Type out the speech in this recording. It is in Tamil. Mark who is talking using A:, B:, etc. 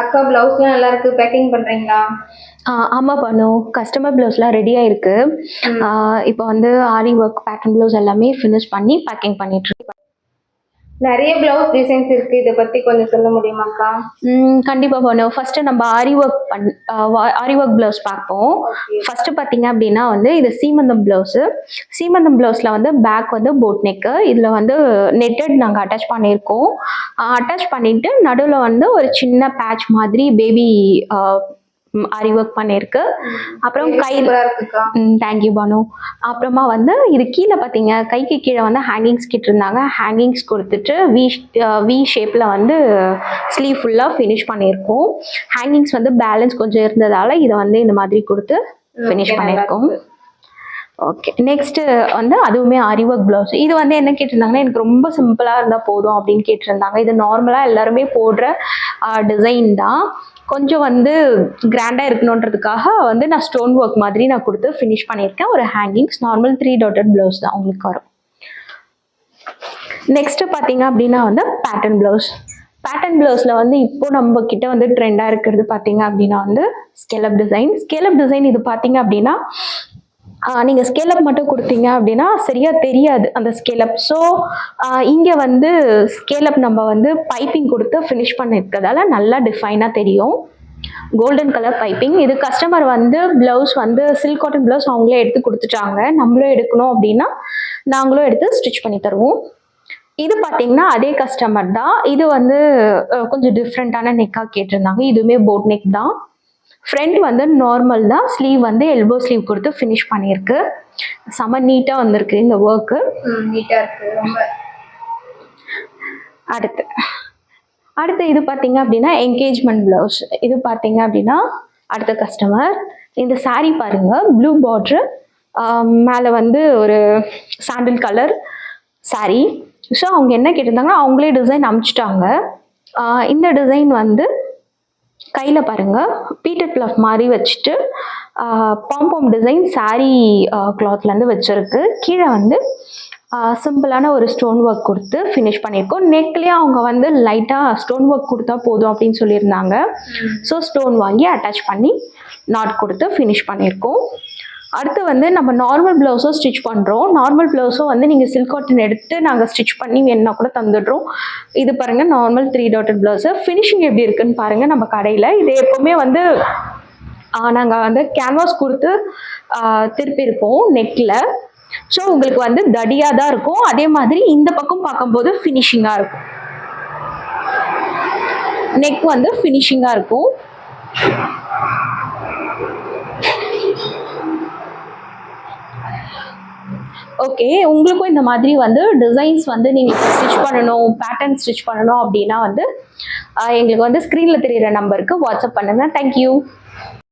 A: அக்கா பிளவுஸ்லாம் நல்லா இருக்கு, பேக்கிங் பண்றீங்களா?
B: ஆமாம் பானு, கஸ்டமர் ப்ளவுஸ்லாம் ரெடியாக இருக்குது. இப்போ வந்து ஆரி ஒர்க் பேட்டர்ன் ப்ளவுஸ் எல்லாமே ஃபினிஷ் பண்ணி பேக்கிங் பண்ணிட்டுருக்கேன்.
A: நிறைய பிளவுஸ் டிசைன்ஸ் இருக்கு, இதை பத்தி கொஞ்சம் சொல்ல முடியுமாக்கா?
B: கண்டிப்பாக பானு, ஃபர்ஸ்ட் நம்ம ஆரி ஒர்க் ப்ளவுஸ் பார்ப்போம். ஃபர்ஸ்ட் பார்த்தீங்க அப்படின்னா வந்து இது சீமந்தம் ப்ளவுஸு. சீமந்தம் ப்ளவுஸில் வந்து பேக் வந்து போட் நெக்கு, இதில் வந்து நெட்டட் நாங்கள் அட்டாச் பண்ணியிருக்கோம். அட்டாச் பண்ணிட்டு நடுவில் வந்து ஒரு சின்ன பேட்ச் மாதிரி பேபி ஆரி ஒர்க் பண்ணியிருக்கு. அப்புறம் கையில் தேங்க்யூ பானு. அப்புறமா வந்து இது கீழே பார்த்தீங்க, கைக்கு கீழே வந்து ஹேங்கிங்ஸ் கிட்டிருந்தாங்க. ஹேங்கிங்ஸ் கொடுத்துட்டு வி ஷேப்பில் வந்து ஸ்லீவ் ஃபுல்லாக ஃபினிஷ் பண்ணியிருக்கோம். ஹேங்கிங்ஸ் வந்து பேலன்ஸ் கொஞ்சம் இருந்ததால் இதை வந்து இந்த மாதிரி கொடுத்து ஃபினிஷ் பண்ணியிருக்கோம். ஓகே, நெக்ஸ்ட் வந்து அதுவுமே ஆரி ஒர்க் ப்ளவுஸ். இது வந்து என்ன கேட்டிருந்தாங்கன்னா, எனக்கு ரொம்ப சிம்பிளாக இருந்தால் போதும் அப்படின்னு கேட்டிருந்தாங்க. இது நார்மலாக எல்லாருமே போடுற டிசைன் தான், கொஞ்சம் வந்து கிராண்டாக இருக்கணுன்றதுக்காக வந்து நான் ஸ்டோன் ஒர்க் மாதிரி நான் கொடுத்து ஃபினிஷ் பண்ணியிருக்கேன். ஒரு ஹேங்கிங்ஸ் நார்மல் 3 டாட்டட் ப்ளவுஸ் தான் உங்களுக்கு வரும். நெக்ஸ்ட் பார்த்தீங்க அப்படின்னா வந்து பேட்டர்ன் ப்ளவுஸ். பேட்டர்ன் ப்ளவுஸில் வந்து இப்போ நம்ம கிட்ட வந்து ட்ரெண்டாக இருக்கிறது பார்த்தீங்க அப்படின்னா வந்து ஸ்கேலப் டிசைன். ஸ்கேலப் டிசைன் இது பார்த்தீங்க அப்படின்னா நீங்கள் ஸ்கேலப் மட்டும் கொடுத்தீங்க அப்படின்னா சரியாக தெரியாது அந்த ஸ்கேலப். ஸோ இங்கே வந்து ஸ்கேலப் நம்ம வந்து பைப்பிங் கொடுத்து ஃபினிஷ் பண்ணியிருக்கிறதால நல்லா டிஃபைனாக தெரியும். Golden colour piping. இது கஸ்டமர் வந்து ப்ளவுஸ் வந்து சில்க் காட்டன் ப்ளவுஸ் அவங்களே எடுத்து கொடுத்துட்டாங்க. நம்மளும் எடுக்கணும் அப்படின்னா நாங்களும் எடுத்து ஸ்டிச் பண்ணி தருவோம். இது பார்த்தீங்கன்னா அதே கஸ்டமர் தான். இது வந்து கொஞ்சம் டிஃப்ரெண்ட்டான நெக்காக கேட்டிருந்தாங்க. இதுவுமே போட் நெக் தான். ஃப்ரண்ட் வந்து நார்மல் தான், ஸ்லீவ் வந்து எல்போ ஸ்லீவ் கொடுத்து ஃபினிஷ் பண்ணியிருக்கு. செம நீட்டாக வந்திருக்கு இந்த ஒர்க்கு.
A: நீட்டாக இருக்குது ரொம்ப.
B: அடுத்து இது பார்த்தீங்க அப்படின்னா என்கேஜ்மெண்ட் ப்ளவுஸ். இது பார்த்தீங்க அப்படின்னா அடுத்த கஸ்டமர். இந்த சாரீ பாருங்கள், ப்ளூ பார்ட்ரு, மேலே வந்து ஒரு சாண்டில் கலர் சாரீ. ஸோ அவங்க என்ன கேட்டிருந்தாங்கன்னா அவங்களே டிசைன் அனுப்பிச்சிட்டாங்க. இந்த டிசைன் வந்து கையில் பாருங்கள் பீட்டர் ப்ளஃப் மாதிரி வச்சுட்டு பாம்பம் டிசைன் சாரீ கிளாத்லேருந்து வச்சுருக்கு. கீழே வந்து சிம்பிளான ஒரு ஸ்டோன் ஒர்க் கொடுத்து ஃபினிஷ் பண்ணியிருக்கோம். நெக்லேயே அவங்க வந்து லைட்டாக ஸ்டோன் ஒர்க் கொடுத்தா போதும் அப்படின்னு சொல்லியிருந்தாங்க. ஸோ ஸ்டோன் வாங்கி அட்டாச் பண்ணி நாட் கொடுத்து ஃபினிஷ் பண்ணியிருக்கோம். அடுத்து வந்து நம்ம நார்மல் ப்ளவுஸும் ஸ்டிச் பண்ணுறோம். நார்மல் ப்ளவுஸும் வந்து நீங்கள் சில்க் காட்டன் எடுத்து நாங்கள் ஸ்டிச் பண்ணி வேணுன்னா கூட தந்துடுறோம். இது பாருங்கள் நார்மல் 3 டாட்டட் ப்ளவுஸு. ஃபினிஷிங் எப்படி இருக்குன்னு பாருங்கள் நம்ம கடையில். இது எப்போவுமே வந்து நாங்கள் வந்து கேன்வாஸ் கொடுத்து திருப்பியிருப்போம் நெக்கில். ஸோ உங்களுக்கு வந்து தடியாக தான் இருக்கும். அதே மாதிரி இந்த பக்கம் பார்க்கும்போது ஃபினிஷிங்காக இருக்கும். நெக் வந்து ஃபினிஷிங்காக இருக்கும். ஓகே, உங்களுக்கும் இந்த மாதிரி வந்து டிசைன்ஸ் வந்து நீங்கள் ஸ்டிச் பண்ணணும், பேட்டர்ன் ஸ்டிச் பண்ணணும் அப்படின்னா வந்து எங்களுக்கு வந்து ஸ்க்ரீனில் தெரிகிற நம்பருக்கு வாட்ஸ்அப் பண்ணுங்கள். தேங்க்யூ.